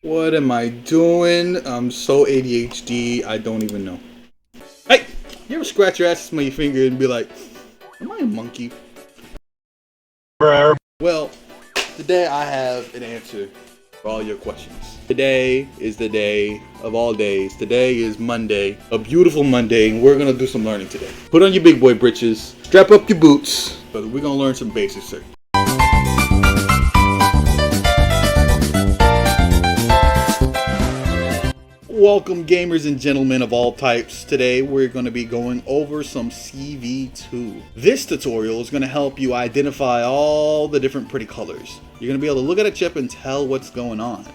What am I doing? I'm so ADHD, I don't even know. Hey! You ever scratch your ass with your finger and be like, am I a monkey? Well, today I have an answer for all your questions. Today is the day of all days. Today is Monday, a beautiful Monday, and we're gonna do some learning today. Put on your big boy britches, strap up your boots, but we're gonna learn some basics here. Welcome gamers and gentlemen of all types. Today we're going to be going over some cv2. This tutorial is going to help you identify all the different pretty colors. You're going to be able to look at a chip and tell what's going on.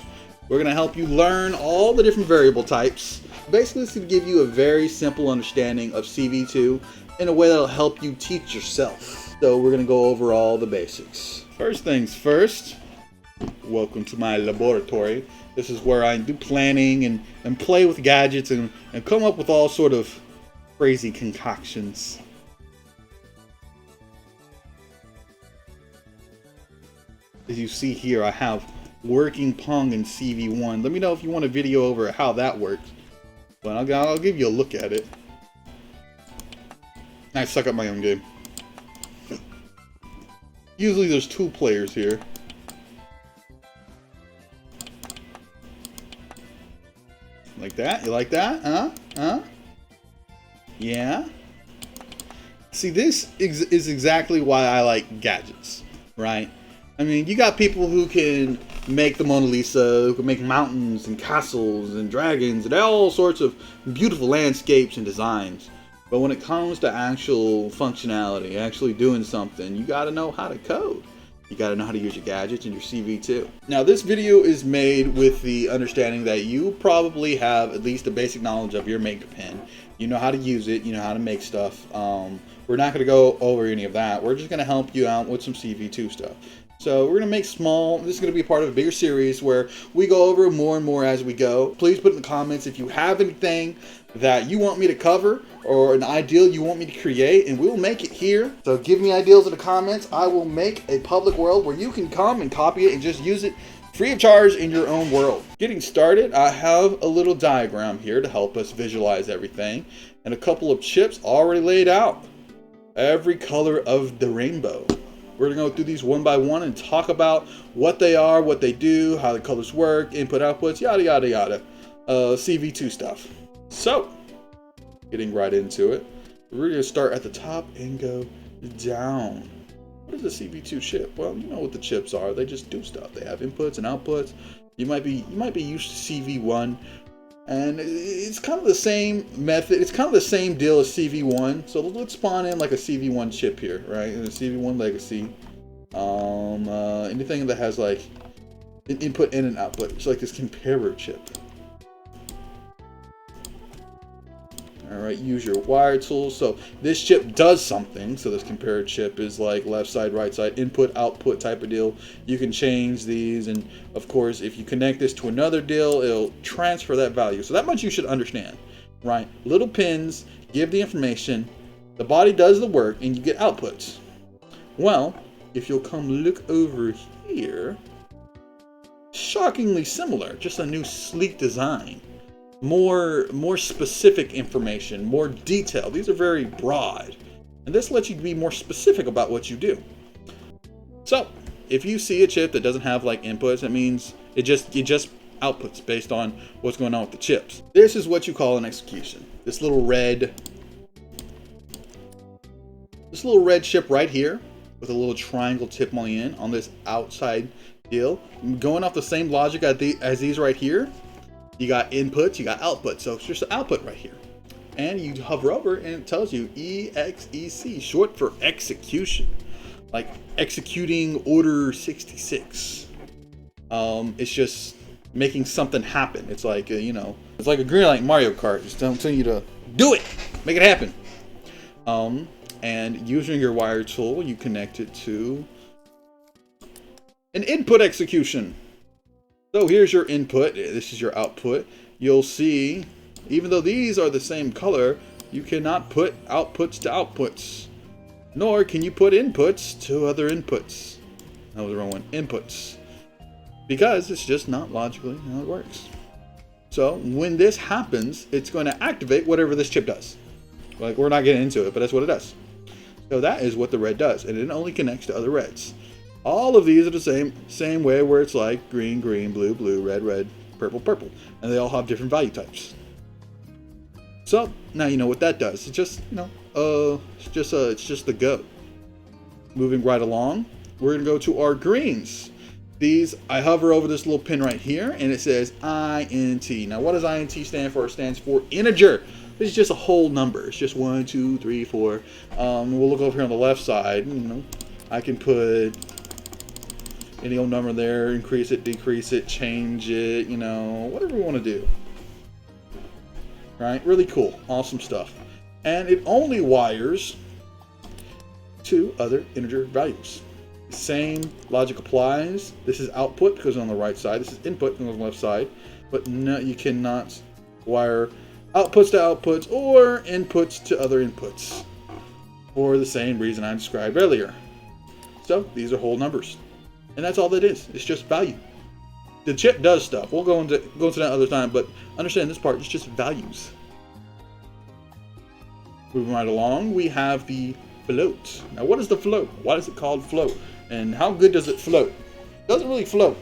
We're going to help you learn all the different variable types. Basically, it's going to give you a very simple understanding of cv2 in a way that'll help you teach yourself. So we're going to go over all the basics. First things first, welcome to my laboratory. This is where I do planning and play with gadgets and come up with all sort of crazy concoctions. As you see here, I have working Pong in CV1. Let me know if you want a video over how that works. But I'll give you a look at it. I suck at my own game. Usually there's 2 players here. Like that? You like that? Huh? Yeah? See, this is exactly why I like gadgets, right? I mean, you got people who can make the Mona Lisa, who can make mountains and castles and dragons and all sorts of beautiful landscapes and designs. But when it comes to actual functionality, actually doing something, you gotta know how to code. You gotta know how to use your gadgets and your cv2. Now, this video is made with the understanding that you probably have at least a basic knowledge of your maker pen. You know how to use it, you know how to make stuff. We're not gonna go over any of that. We're just gonna help you out with some cv2 stuff. So we're gonna make small, this is gonna be part of a bigger series where we go over more and more as we go. Please put in the comments if you have anything that you want me to cover or an ideal you want me to create, and we'll make it here. So give me ideals in the comments. I will make a public world where you can come and copy it and just use it free of charge in your own world. Getting started, I have a little diagram here to help us visualize everything and a couple of chips already laid out. Every color of the rainbow. We're gonna go through these one by one and talk about what they are, what they do, how the colors work, input, outputs, yada, yada, yada. cv2 stuff. So, getting right into it, we're going to start at the top and go down. What is a cv2 chip? Well, you know what the chips are. They just do stuff. They have inputs and outputs. You might be used to cv1, and it's kind of the same method. It's kind of the same deal as cv1. So let's spawn in like a cv1 chip here, right? And a cv1 legacy. Anything that has like an input and an output. It's like this comparator chip. Alright, use your wire tools. So this chip does something. So this comparator chip is like left side, right side, input, output type of deal. You can change these, and of course if you connect this to another deal, it'll transfer that value. So that much you should understand, right? Little pins give the information, the body does the work, and you get outputs. Well, if you'll come look over here, shockingly similar, just a new sleek design. More specific information, more detail. These are very broad, and this lets you be more specific about what you do. So if you see a chip that doesn't have like inputs, that means it just outputs based on what's going on with the chips. This is what you call an execution. This little red chip right here with a little triangle tip on this outside deal, going off the same logic as these right here. You got inputs, you got outputs, so it's just an output right here. And you hover over and it tells you EXEC, short for execution. Like executing order 66. It's just making something happen. It's like, it's like a green light Mario Kart. Just telling you to do it, make it happen. And using your wire tool, you connect it to an input execution. So here's your input, this is your output. You'll see, even though these are the same color, you cannot put outputs to outputs. Nor can you put inputs to other inputs. That was the wrong one, inputs. because it's just not logically how it works. So when this happens, it's going to activate whatever this chip does. Like, we're not getting into it, but that's what it does. So that is what the red does, and it only connects to other reds. All of these are the same way, where it's like green, green, blue, blue, red, red, purple, purple, and they all have different value types. So now you know what that does. It's just, you know, it's just the go. Moving right along, we're gonna go to our greens. These, I hover over this little pin right here, and it says INT. Now, what does INT stand for? It stands for integer. This is just a whole number. It's just 1, 2, 3, 4. We'll look over here on the left side. You know, I can put any old number there, increase it, decrease it, change it, you know, whatever we want to do. Right? Really cool. Awesome stuff. And it only wires to other integer values. Same logic applies. This is output because on the right side. This is input on the left side. But no, you cannot wire outputs to outputs or inputs to other inputs for the same reason I described earlier. So these are whole numbers. And that's all that is. It's just value. The chip does stuff. We'll go into that other time, but understand this part, it's just values. Moving right along, we have the float. Now, what is the float? Why is it called float? And how good does it float? It doesn't really float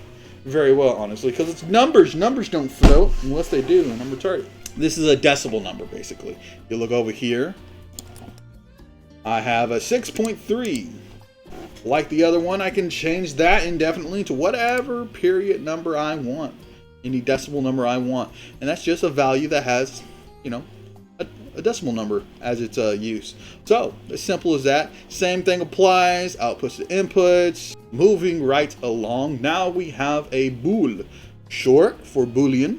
very well, honestly, because it's numbers. Numbers don't float unless they do, and I'm retarded. This is a decimal number, basically. You look over here. I have a 6.3. Like the other one, I can change that indefinitely to whatever period number I want. Any decimal number I want. And that's just a value that has, you know, a decimal number as its use. So, as simple as that. Same thing applies. Outputs to inputs. Moving right along. Now we have a bool. Short for Boolean.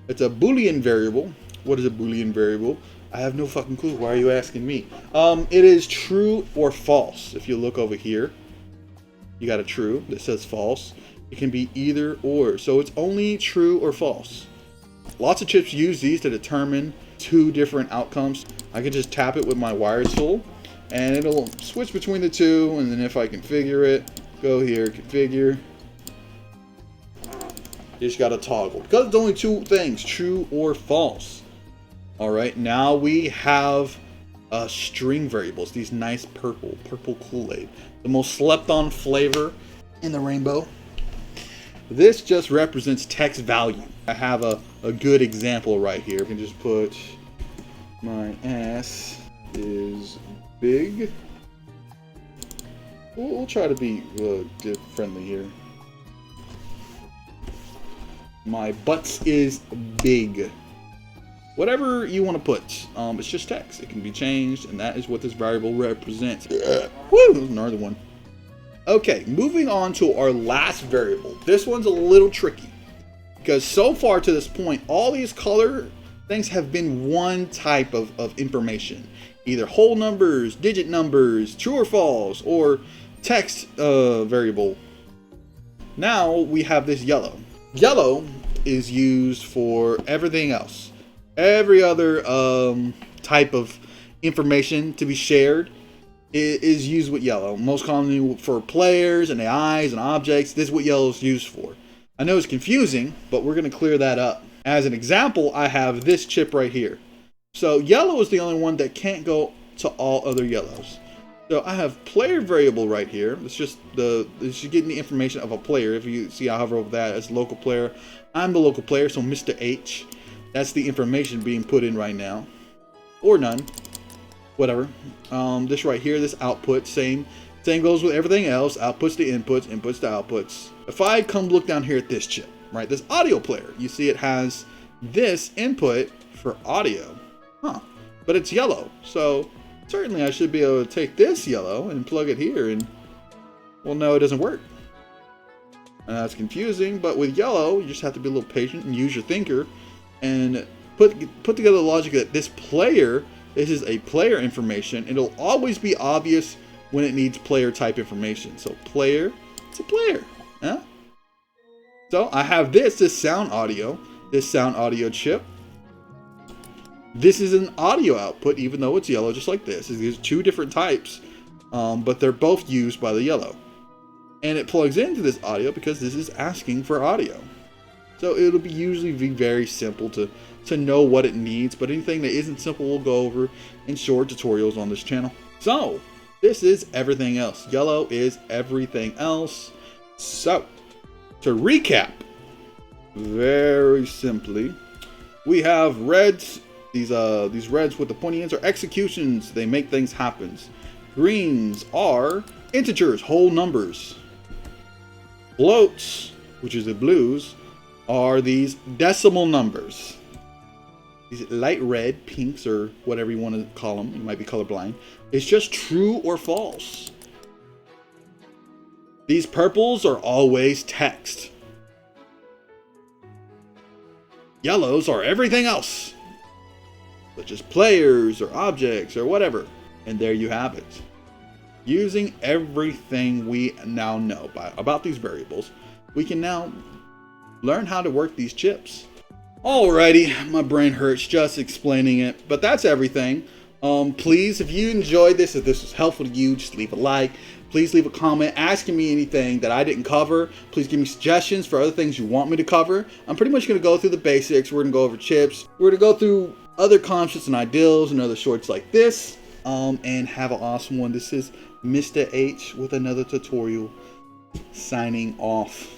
It's a Boolean variable. What is a Boolean variable? I have no fucking clue. Why are you asking me? It is true or false. If you look over here, you got a true that says false. It can be either or. So it's only true or false. Lots of chips use these to determine two different outcomes. I can just tap it with my wires tool and it'll switch between the two. And then if I configure it, go here, configure. You just got to toggle because it's only two things, true or false. All right, now we have string variables, these nice purple Kool-Aid, the most slept on flavor in the rainbow. This just represents text value. I have a good example right here. I can just put my ass is big. We'll try to be friendly here. My butts is big. Whatever you want to put, it's just text. It can be changed, and that is what this variable represents. Woo, there's another one. Okay, moving on to our last variable. This one's a little tricky, because so far to this point, all these color things have been one type of information. Either whole numbers, digit numbers, true or false, or text variable. Now we have this yellow. Yellow is used for everything else. Every other type of information to be shared is used with yellow. Most commonly for players and AIs and objects, this is what yellow is used for. I know it's confusing, but we're going to clear that up. As an example, I have this chip right here. So yellow is the only one that can't go to all other yellows. So I have player variable right here. It's just getting the information of a player. If you see I hover over that as local player, I'm the local player, so Mr. H. That's the information being put in right now. Or none. Whatever. This right here, this output, same goes with everything else. Outputs to inputs, inputs to outputs. If I come look down here at this chip, right, this audio player, you see it has this input for audio. Huh. But it's yellow. So certainly I should be able to take this yellow and plug it here and, well, no, it doesn't work. And that's confusing, but with yellow, you just have to be a little patient and use your thinker and put together the logic that this is a player information. It'll always be obvious when it needs player type information. So player, it's a player. Huh? So I have this sound audio chip. This is an audio output, even though it's yellow, just like this. There's two different types, but they're both used by the yellow. and it plugs into this audio because this is asking for audio. So it'll be usually be very simple to know what it needs, but anything that isn't simple we'll go over in short tutorials on this channel. So this is everything else. Yellow is everything else. So to recap, very simply, we have reds. These reds with the pointy ends are executions. They make things happen. Greens are integers, whole numbers. Floats, which is the blues, are these decimal numbers. These light red, pinks, or whatever you want to call them. You might be colorblind. It's just true or false. These purples are always text. Yellows are everything else, such as players or objects or whatever. And there you have it. Using everything we now know about these variables, we can now learn how to work these chips. Alrighty, my brain hurts just explaining it, but that's everything. Please, if you enjoyed this, if this was helpful to you, just leave a like. Please leave a comment asking me anything that I didn't cover. Please give me suggestions for other things you want me to cover. I'm pretty much going to go through the basics. We're going to go over chips. We're going to go through other concepts and ideals and other shorts like this. And have an awesome one. This is Mr. H with another tutorial, signing off.